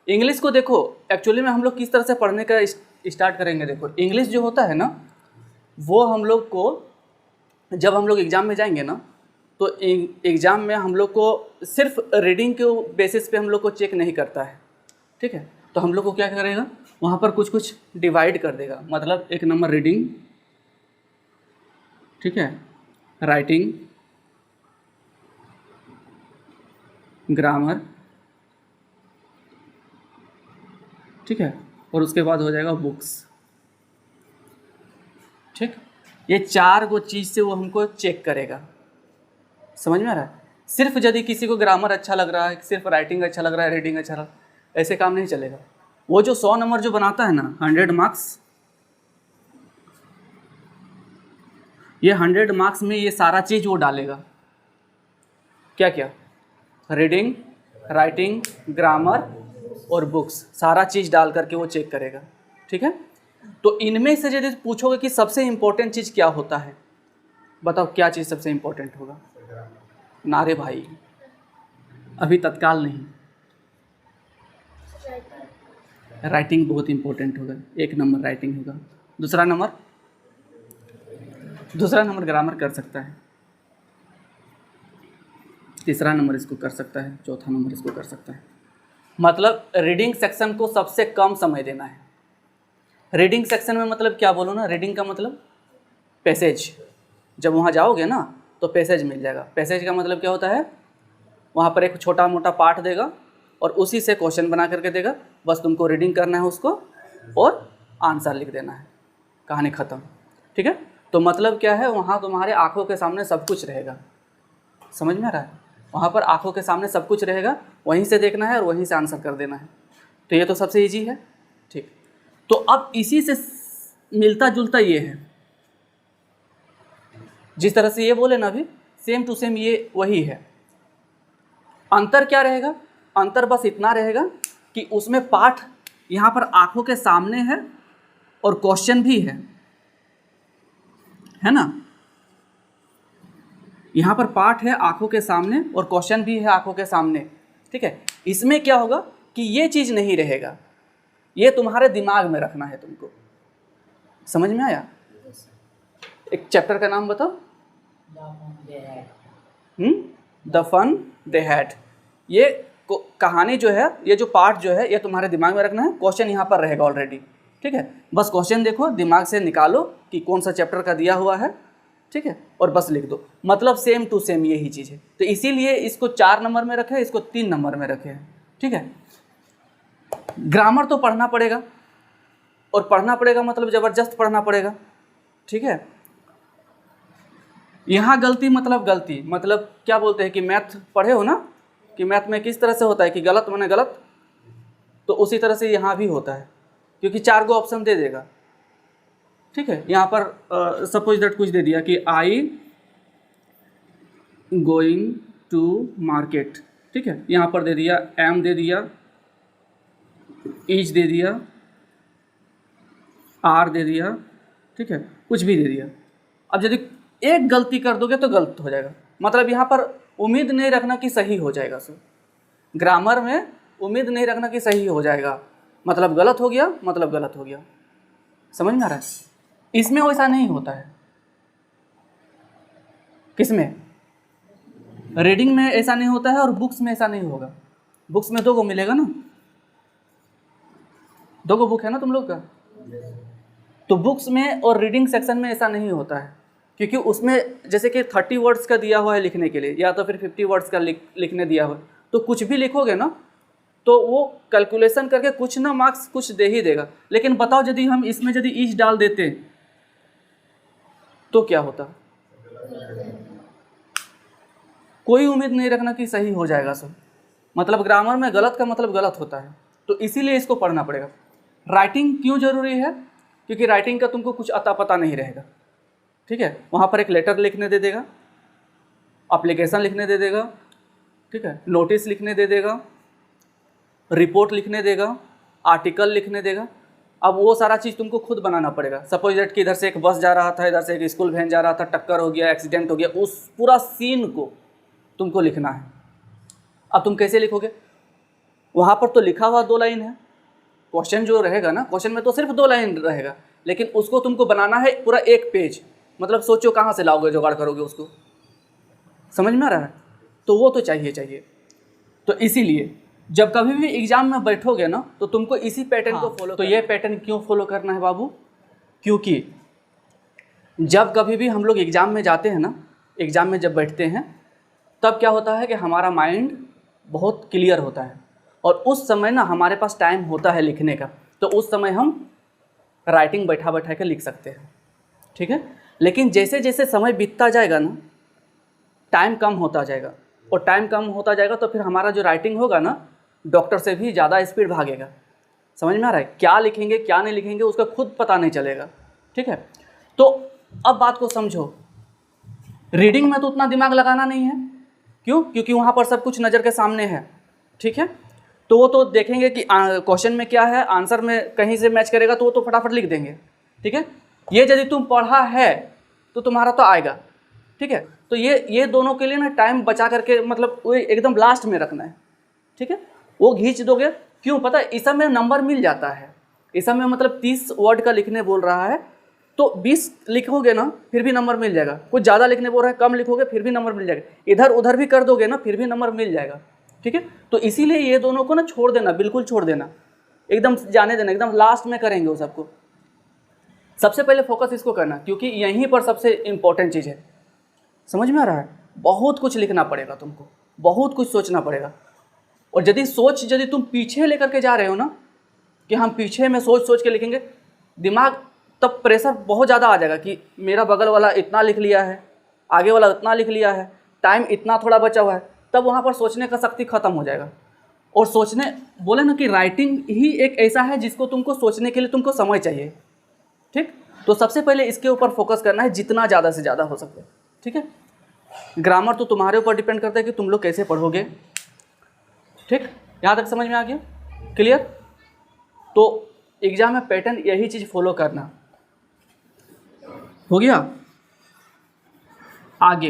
English को देखो actually में हम लोग किस तरह से पढ़ने का स्टार्ट करेंगे। देखो इंग्लिश जो होता है ना, वो हम लोग को जब हम लोग एग्ज़ाम में जाएंगे ना, तो एग्ज़ाम में हम लोग को सिर्फ रीडिंग के बेसिस पे हम लोग को चेक नहीं करता है, ठीक है। तो हम लोग को क्या करेगा, वहाँ पर कुछ कुछ डिवाइड कर देगा। मतलब एक नंबर रीडिंग, ठीक है, राइटिंग, ग्रामर, ठीक है, और उसके बाद हो जाएगा बुक्स, ठीक। ये 4 गो चीज़ से वो हमको चेक करेगा। समझ में आ रहा है। सिर्फ यदि किसी को ग्रामर अच्छा लग रहा है, सिर्फ राइटिंग अच्छा लग रहा है, रीडिंग अच्छा लग रहा है, ऐसे काम नहीं चलेगा। वो जो 100 नंबर जो बनाता है ना, 100 मार्क्स, ये 100 मार्क्स में ये सारा चीज़ वो डालेगा। क्या क्या, रीडिंग, राइटिंग, ग्रामर और बुक्स, सारा चीज़ डाल करके वो चेक करेगा, ठीक है। तो इनमें से यदि पूछोगे कि सबसे इम्पोर्टेंट चीज़ क्या होता है, बताओ क्या चीज़ सबसे इम्पोर्टेंट होगा। नारे भाई, अभी तत्काल नहीं, राइटिंग बहुत इम्पोर्टेंट होगा, 1 नंबर राइटिंग होगा। दूसरा नंबर ग्रामर कर सकता है, तीसरा नंबर इसको कर सकता है, चौथा नंबर इसको कर सकता है। मतलब रीडिंग सेक्शन को सबसे कम समय देना है। रीडिंग सेक्शन में मतलब क्या बोलो ना, रीडिंग का मतलब पैसेज। जब वहाँ जाओगे ना तो पैसेज मिल जाएगा। पैसेज का मतलब क्या होता है, वहाँ पर एक छोटा मोटा पार्ट देगा और उसी से क्वेश्चन बना करके देगा। बस तुमको रीडिंग करना है उसको और आंसर लिख देना है, कहानी ख़त्म, ठीक है। तो मतलब क्या है, वहाँ तुम्हारे आंखों के सामने सब कुछ रहेगा। समझ में आ रहा है। वहाँ पर आंखों के सामने सब कुछ रहेगा, वहीं से देखना है और वहीं से आंसर कर देना है। तो ये तो सबसे ईजी है, ठीक। तो अब इसी से मिलता जुलता ये है, जिस तरह से ये बोले ना अभी, सेम टू सेम ये वही है। अंतर क्या रहेगा, अंतर बस इतना रहेगा कि उसमें पाठ यहाँ पर आंखों के सामने है और क्वेश्चन भी है ना। यहाँ पर पाठ है आंखों के सामने और क्वेश्चन भी है आंखों के सामने, ठीक है। इसमें क्या होगा कि ये चीज़ नहीं रहेगा, ये तुम्हारे दिमाग में रखना है तुमको। समझ में आया। एक चैप्टर का नाम बताओ। The fun they had. ये कहानी जो है, ये जो पार्ट जो है, ये तुम्हारे दिमाग में रखना है। क्वेश्चन यहाँ पर रहेगा ऑलरेडी, ठीक है। बस क्वेश्चन देखो, दिमाग से निकालो कि कौन सा चैप्टर का दिया हुआ है, ठीक है, और बस लिख दो। मतलब सेम टू सेम यही चीज़ है। तो इसीलिए इसको 4 नंबर में रखे, इसको 3 नंबर में रखे हैं, ठीक है। ग्रामर तो पढ़ना पड़ेगा, और पढ़ना पड़ेगा मतलब ज़बरदस्त पढ़ना पड़ेगा, ठीक है। यहाँ गलती मतलब क्या बोलते हैं कि मैथ पढ़े हो ना, कि मैथ में किस तरह से होता है कि गलत माने गलत, तो उसी तरह से यहाँ भी होता है, क्योंकि 4 गो ऑप्शन दे देगा, ठीक है। यहाँ पर सपोज दैट कुछ दे दिया कि आई गोइंग टू मार्केट, ठीक है। यहाँ पर दे दिया एम, दे दिया इज, दे दिया आर, दे दिया, ठीक है, कुछ भी दे दिया। अब यदि एक गलती कर दोगे तो गलत हो जाएगा। मतलब यहाँ पर उम्मीद नहीं रखना कि सही हो जाएगा। सर ग्रामर में उम्मीद नहीं रखना कि सही हो जाएगा, मतलब गलत हो गया, मतलब गलत हो गया। समझ में आ रहा है। इसमें वैसा नहीं होता है। किसमें, रीडिंग में ऐसा नहीं होता है और बुक्स में ऐसा नहीं होगा। बुक्स में 2 गो मिलेगा ना, 2 गो बुक है ना तुम लोग का। तो बुक्स में और रीडिंग सेक्शन में ऐसा नहीं होता है, क्योंकि उसमें जैसे कि 30 वर्ड्स का दिया हुआ है लिखने के लिए, या तो फिर 50 वर्ड्स का लिखने दिया हुआ है, तो कुछ भी लिखोगे ना तो वो कैलकुलेशन करके कुछ ना मार्क्स कुछ दे ही देगा। लेकिन बताओ यदि हम इसमें यदि ईच डाल देते तो क्या होता। कोई उम्मीद नहीं रखना कि सही हो जाएगा सब। मतलब ग्रामर में गलत का मतलब गलत होता है, तो इसीलिए इसको पढ़ना पड़ेगा। राइटिंग क्यों जरूरी है, क्योंकि राइटिंग का तुमको कुछ अता पता नहीं रहेगा, ठीक है। वहाँ पर एक लेटर लिखने दे देगा, एप्लीकेशन लिखने दे देगा, ठीक है, नोटिस लिखने दे देगा, रिपोर्ट लिखने देगा, आर्टिकल लिखने देगा। अब वो सारा चीज़ तुमको खुद बनाना पड़ेगा। सपोज दैट कि इधर से एक बस जा रहा था, इधर से एक स्कूल वैन जा रहा था, टक्कर हो गया, एक्सीडेंट हो गया, उस पूरा सीन को तुमको लिखना है। अब तुम कैसे लिखोगे, वहाँ पर तो लिखा हुआ 2 लाइन है, क्वेश्चन जो रहेगा ना, क्वेश्चन में तो सिर्फ 2 लाइन रहेगा, लेकिन उसको तुमको बनाना है पूरा 1 पेज। मतलब सोचो कहाँ से लाओगे, जुगाड़ करोगे उसको, समझ में आ रहा है? तो वो तो चाहिए। तो इसीलिए जब कभी भी एग्जाम में बैठोगे ना तो तुमको इसी पैटर्न को फॉलो। तो ये पैटर्न क्यों फॉलो करना है बाबू? क्योंकि जब कभी भी हम लोग एग्ज़ाम में जाते हैं ना, एग्ज़ाम में जब बैठते हैं तब क्या होता है कि हमारा माइंड बहुत क्लियर होता है और उस समय ना हमारे पास टाइम होता है लिखने का, तो उस समय हम राइटिंग बैठा के लिख सकते हैं, ठीक है। लेकिन जैसे जैसे समय बीतता जाएगा ना, टाइम कम होता जाएगा, और टाइम कम होता जाएगा तो फिर हमारा जो राइटिंग होगा ना, डॉक्टर से भी ज़्यादा स्पीड भागेगा। समझ में आ रहा है? क्या लिखेंगे क्या नहीं लिखेंगे उसका खुद पता नहीं चलेगा, ठीक है। तो अब बात को समझो, रीडिंग में तो उतना दिमाग लगाना नहीं है। क्यों? क्योंकि वहाँ पर सब कुछ नज़र के सामने है, ठीक है। तो वो तो देखेंगे कि क्वेश्चन में क्या है, आंसर में कहीं से मैच करेगा तो वो तो फटाफट लिख देंगे, ठीक है। ये यदि तुम पढ़ा है तो तुम्हारा तो आएगा, ठीक है। तो ये दोनों के लिए ना टाइम बचा करके, मतलब वो एकदम लास्ट में रखना है, ठीक है। वो खींच दोगे, क्यों पता है? इस समय नंबर मिल जाता है। इस समय मतलब 30 वर्ड का लिखने बोल रहा है तो 20 लिखोगे ना फिर भी नंबर मिल जाएगा। कुछ ज़्यादा लिखने बोल रहा है, कम लिखोगे फिर भी नंबर मिल जाएगा। इधर उधर भी कर दोगे ना फिर भी नंबर मिल जाएगा, ठीक है। तो इसीलिए ये दोनों को ना छोड़ देना, बिल्कुल छोड़ देना, एकदम जाने देना, एकदम लास्ट में करेंगे वो सबको। सबसे पहले फोकस इसको करना, क्योंकि यहीं पर सबसे इम्पोर्टेंट चीज़ है। समझ में आ रहा है? बहुत कुछ लिखना पड़ेगा तुमको, बहुत कुछ सोचना पड़ेगा। और यदि तुम पीछे लेकर के जा रहे हो ना, कि हम पीछे में सोच सोच के लिखेंगे, दिमाग तब प्रेशर बहुत ज़्यादा आ जाएगा कि मेरा बगल वाला इतना लिख लिया है, आगे वाला इतना लिख लिया है, टाइम इतना थोड़ा बचा हुआ है, तब वहाँ पर सोचने का शक्ति खत्म हो जाएगा। और सोचने बोले ना कि राइटिंग ही एक ऐसा है जिसको तुमको सोचने के लिए तुमको समय चाहिए, ठीक। तो सबसे पहले इसके ऊपर फोकस करना है जितना ज़्यादा से ज़्यादा हो सके, ठीक है। ग्रामर तो तुम्हारे ऊपर डिपेंड करता है कि तुम लोग कैसे पढ़ोगे, ठीक। यहाँ तक समझ में आ गया? क्लियर? तो एग्जाम में पैटर्न यही चीज़ फॉलो करना। हो गया? आगे